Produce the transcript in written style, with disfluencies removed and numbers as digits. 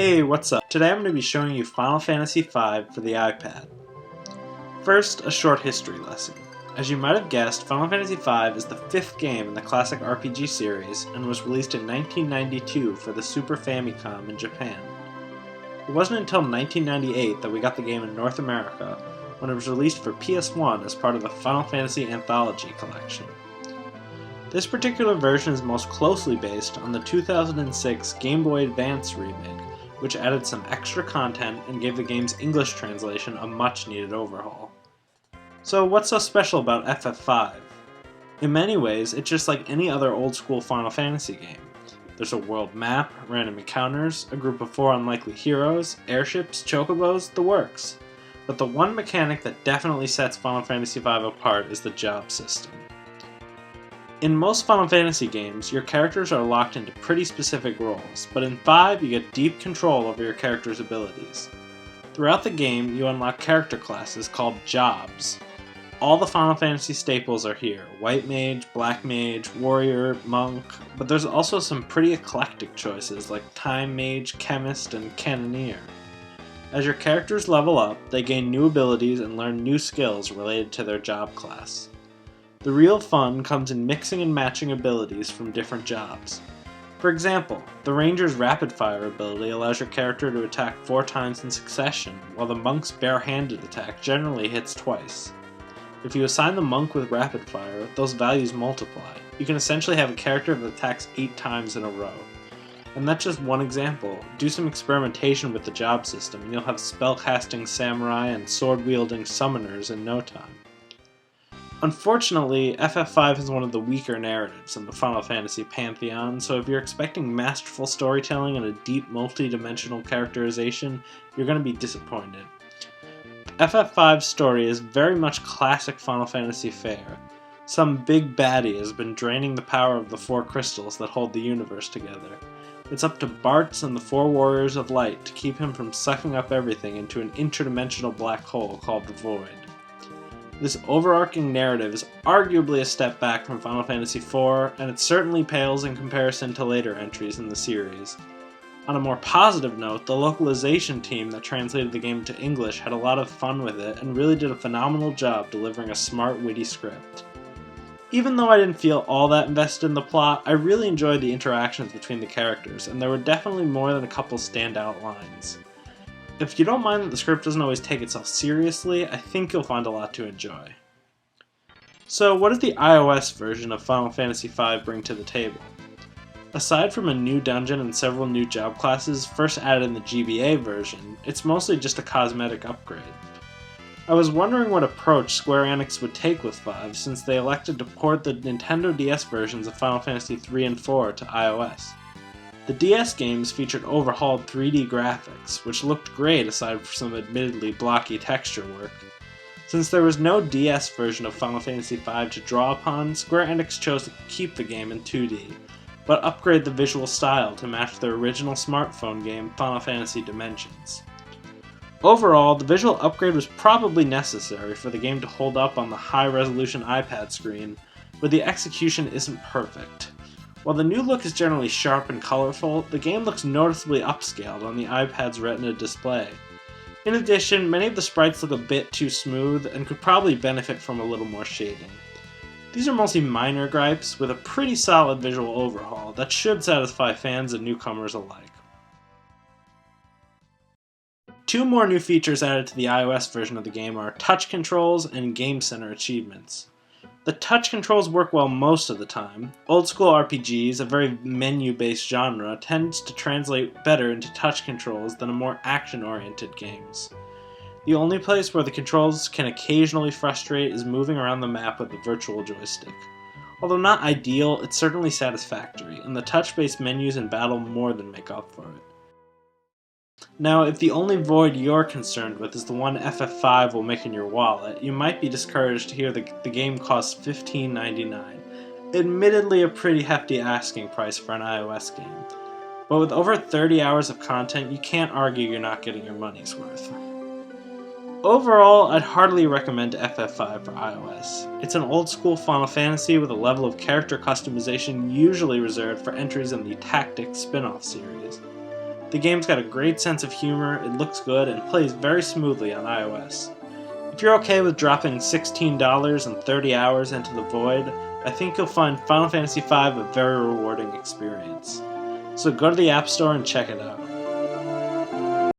Hey, what's up? Today I'm going to be showing you Final Fantasy V for the iPad. First, a short history lesson. As you might have guessed, Final Fantasy V is the fifth game in the classic RPG series and was released in 1992 for the Super Famicom in Japan. It wasn't until 1998 that we got the game in North America, when it was released for PS1 as part of the Final Fantasy Anthology collection. This particular version is most closely based on the 2006 Game Boy Advance remake, which added some extra content and gave the game's English translation a much-needed overhaul. So what's so special about FF5? In many ways, it's just like any other old-school Final Fantasy game. There's a world map, random encounters, a group of 4 unlikely heroes, airships, chocobos, the works. But the one mechanic that definitely sets Final Fantasy V apart is the job system. In most Final Fantasy games, your characters are locked into pretty specific roles, but in 5 you get deep control over your character's abilities. Throughout the game, you unlock character classes called jobs. All the Final Fantasy staples are here: White Mage, Black Mage, Warrior, Monk, but there's also some pretty eclectic choices like Time Mage, Chemist, and Cannoneer. As your characters level up, they gain new abilities and learn new skills related to their job class. The real fun comes in mixing and matching abilities from different jobs. For example, the Ranger's Rapid Fire ability allows your character to attack 4 times in succession, while the Monk's bare-handed attack generally hits twice. If you assign the Monk with Rapid Fire, those values multiply. You can essentially have a character that attacks 8 times in a row. And that's just one example. Do some experimentation with the job system and you'll have spellcasting samurai and sword-wielding summoners in no time. Unfortunately, FF5 has one of the weaker narratives in the Final Fantasy pantheon, so if you're expecting masterful storytelling and a deep multi-dimensional characterization, you're going to be disappointed. FF5's story is very much classic Final Fantasy fare. Some big baddie has been draining the power of the 4 crystals that hold the universe together. It's up to Bartz and the 4 Warriors of Light to keep him from sucking up everything into an interdimensional black hole called the Void. This overarching narrative is arguably a step back from Final Fantasy IV, and it certainly pales in comparison to later entries in the series. On a more positive note, the localization team that translated the game into English had a lot of fun with it and really did a phenomenal job delivering a smart, witty script. Even though I didn't feel all that invested in the plot, I really enjoyed the interactions between the characters, and there were definitely more than a couple standout lines. If you don't mind that the script doesn't always take itself seriously, I think you'll find a lot to enjoy. So what does the iOS version of Final Fantasy V bring to the table? Aside from a new dungeon and several new job classes first added in the GBA version, it's mostly just a cosmetic upgrade. I was wondering what approach Square Enix would take with 5 since they elected to port the Nintendo DS versions of Final Fantasy 3 and 4 to iOS. The DS games featured overhauled 3D graphics, which looked great aside from some admittedly blocky texture work. Since there was no DS version of Final Fantasy V to draw upon, Square Enix chose to keep the game in 2D, but upgrade the visual style to match their original smartphone game Final Fantasy Dimensions. Overall, the visual upgrade was probably necessary for the game to hold up on the high-resolution iPad screen, but the execution isn't perfect. While the new look is generally sharp and colorful, the game looks noticeably upscaled on the iPad's Retina display. In addition, many of the sprites look a bit too smooth and could probably benefit from a little more shading. These are mostly minor gripes, with a pretty solid visual overhaul that should satisfy fans and newcomers alike. 2 more new features added to the iOS version of the game are touch controls and Game Center achievements. The touch controls work well most of the time. Old school RPGs, a very menu-based genre, tends to translate better into touch controls than a more action-oriented games. The only place where the controls can occasionally frustrate is moving around the map with the virtual joystick. Although not ideal, it's certainly satisfactory, and the touch-based menus in battle more than make up for it. Now, if the only void you're concerned with is the one FF5 will make in your wallet, you might be discouraged to hear the game costs $15.99. Admittedly a pretty hefty asking price for an iOS game. But with over 30 hours of content, you can't argue you're not getting your money's worth. Overall, I'd heartily recommend FF5 for iOS. It's an old-school Final Fantasy with a level of character customization usually reserved for entries in the Tactics spin-off series. The game's got a great sense of humor, it looks good, and plays very smoothly on iOS. If you're okay with dropping $16 and 30 hours into the void, I think you'll find Final Fantasy V a very rewarding experience. So go to the App Store and check it out.